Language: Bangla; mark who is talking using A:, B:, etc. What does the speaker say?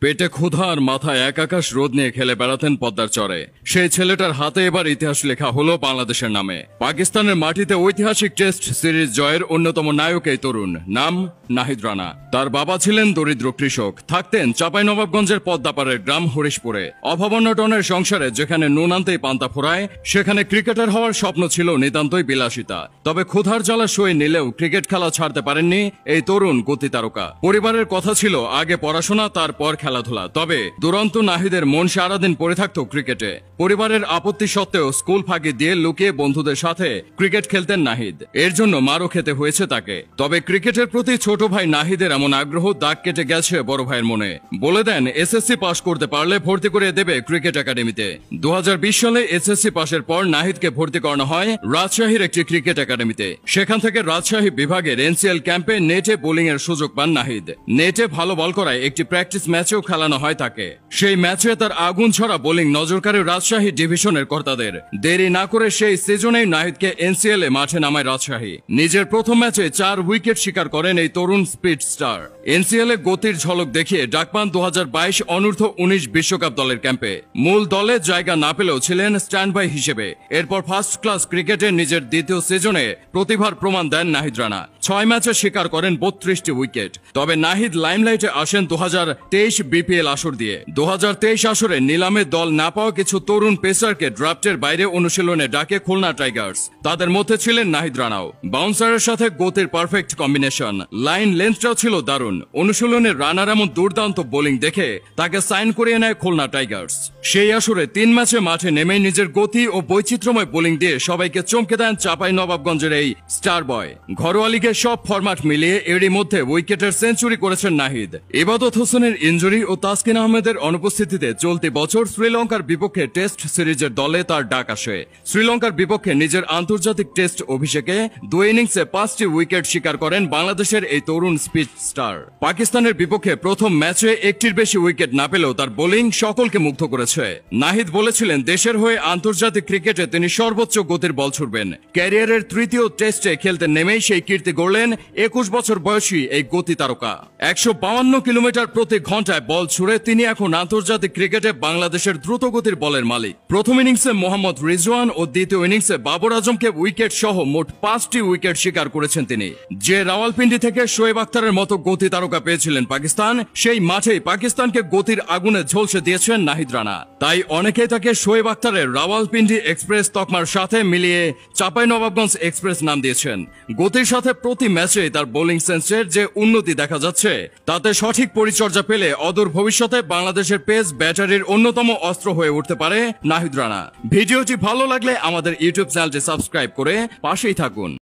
A: পেটে ক্ষুধা আর মাথায় এক আকাশ রোদ নিয়ে খেলে বেড়াতেন পদ্মার চরে সেই ছেলেটার হাতে এবার ইতিহাস লেখা হলো বাংলাদেশের নামে। পাকিস্তানের মাটিতে ঐতিহাসিক টেস্ট সিরিজ জয়ের অন্যতম নায়ক এই তরুণ, নাম নাহিদ রানা। তার বাবা ছিলেন দরিদ্র কৃষক, থাকতেন চাঁপাইনবাবগঞ্জের পদ্মাপাড়ের গ্রাম হরিশপুরে। অভাবন্নটনের সংসারে যেখানে নুন আনতেই পান্তা ফোরায়, সেখানে ক্রিকেটার হওয়ার স্বপ্ন ছিল নিতান্তই বিলাসিতা। তবে ক্ষুধার জ্বালা সয়ে নিলেও ক্রিকেট খেলা ছাড়তে পারেননি এই তরুণ গতি তারকা। পরিবারের কথা ছিল আগে পড়াশোনা, তারপর খেলাধুলা। তবে দুরন্ত নাহিদের মন সারাদিন পড়ে থাকত ক্রিকেটে। পরিবারের আপত্তি সত্ত্বেও স্কুল ফাঁকি দিয়ে লুকিয়ে বন্ধুদের সাথে ক্রিকেট খেলতেন নাহিদ। এর জন্য মারও খেতে হয়েছে তাকে। তবে ক্রিকেটের প্রতি ছোট ভাই নাহিদের এমন আগ্রহ দাগ কেটে গেছে বড় ভাইয়ের মনে। বলে দেন এসএসসি পাশ করতে পারলে ভর্তি করে দেবে ক্রিকেট একাডেমিতে। 2020 সালে এসএসসি পাশের পর নাহিদকে ভর্তি করানো হয় রাজশাহীর একটি ক্রিকেট একাডেমিতে। সেখান থেকে রাজশাহী বিভাগের এনসিএল ক্যাম্পে নেটে বোলিং এর সুযোগ পান নাহিদ। নেটে ভালো বল করায় একটি প্র্যাকটিস ম্যাচেও খেলানো হয় তাকে। সেই ম্যাচে তার আগুন ছড়া বোলিং নজর কাড়ে রাজশাহী ডিভিশনের কর্তাদের। দেরি না করে সেই সিজনেই নাহিদকে এনসিএল এ মাঠে নামায় রাজশাহী। নিজের প্রথম ম্যাচে 4 উইকেট শিকার করেন এই তরুণ স্পিড স্টার। এনসিএল এ গতির ঝলক দেখিয়ে ডাক পান 2022 অনূর্ধ্ব 19 বিশ্বকাপ দলের ক্যাম্পে। মূল দলে জায়গা না পেলেও ছিলেন স্ট্যান্ড বাই হিসেবে। এরপর ফার্স্ট ক্লাস ক্রিকেটে নিজের দ্বিতীয় সিজনে প্রতিভার প্রমাণ দেন নাহিদ রানা। 6 ম্যাচে শিকার করেন 32টি উইকেট। তবে নাহিদ লাইমলাইটে আসেন 2023 বিপিএল আসর দিয়ে। 2023 আসরে নিলামে দল না পাওয়া কিছু তরুণ পেসারকে ড্রাফটের বাইরে অনুশীলনে ডাকে খুলনা টাইগার্স। তাদের মধ্যে ছিলেন নাহিদ রানাও। বাউন্সারের সাথে গতির পারফেক্ট কম্বিনেশন, লাইন লেন্থটাও ছিল দারুণ। অনুশীলনে রানার এমন দুর্দান্ত বোলিং দেখে তাকে সাইন করিয়ে নেয় খুলনা টাইগার্স। সেই আসরে 3 ম্যাচে মাঠে নেমে নিজের গতি ও বৈচিত্র্যময় বোলিং দিয়ে সবাইকে চমকে দেন চাঁপাইনবাবগঞ্জের এই স্টার বয়। ঘরোয়া লিগের সব ফরম্যাট মিলিয়ে এরই মধ্যে উইকেটের সেঞ্চুরি করেছেন নাহিদ। ইবাদত হোসেনের ইনজুরি ও তাসকিন আহমেদের অনুপস্থিতিতে চলতি বছর শ্রীলঙ্কার বিপক্ষে টেস্ট সিরিজের দলে তার ডাক আসে। শ্রীলঙ্কার বিপক্ষে নিজের আন্তর্জাতিক টেস্ট অভিষেকে 2 ইনিংসে 5টি উইকেট শিকার করেন বাংলাদেশের এই তরুণ স্পিড স্টার। পাকিস্তানের বিপক্ষে প্রথম ম্যাচে একটির বেশি উইকেট না পেলেও তার বোলিং সকলকে মুগ্ধ করেছে। নাহিদ বলেছিলেন দেশের হয়ে আন্তর্জাতিক ক্রিকেটে তিনি সর্বোচ্চ গতির বল ছুড়বেন। ক্যারিয়ারের তৃতীয় টেস্টে খেলতে নেমেই সেই কীর্তি গড়লেন 21 বছর বয়সী এই গতি তারকা। 152 কিলোমিটার প্রতি ঘন্টায় বল ছুড়ে তিনি এখন আন্তর্জাতিক ক্রিকেটে বাংলাদেশের দ্রুতগতির বলের মালিক। প্রথম ইনিংসে মোহাম্মদ রিজওয়ান ও দ্বিতীয় ইনিংসে বাবর আজমকে উইকেট সহ মোট 5টি উইকেট শিকার করেছেন তিনি। যে রাওয়ালপিন্ডি থেকে শোয়েব আখতারের মতো গতি তারকা পেয়েছিলেন পাকিস্তান, সেই মাঠেই পাকিস্তানকে গতির আগুনে ঝলসে দিয়েছেন নাহিদ রানা। তাই অনেকেই তাকে শোয়েব আখতারের রাওয়ালপিন্ডি এক্সপ্রেস তকমার সাথে মিলিয়ে চাঁপাইনবাবগঞ্জ এক্সপ্রেস নাম দিয়েছেন। গতির সাথে প্রতি ম্যাচে তার বোলিং সেন্সের যে উন্নতি দেখা যাচ্ছে, তাতে সঠিক পরিচর্যা পেলে অদূর ভবিষ্যতে বাংলাদেশের পেস ব্যাটারির অন্যতম অস্ত্র হয়ে উঠতে পারে নাহিদ রানা। ভিডিওটি ভালো লাগলে আমাদের ইউটিউব চ্যানেলটি সাবস্ক্রাইব করে পাশেই থাকুন।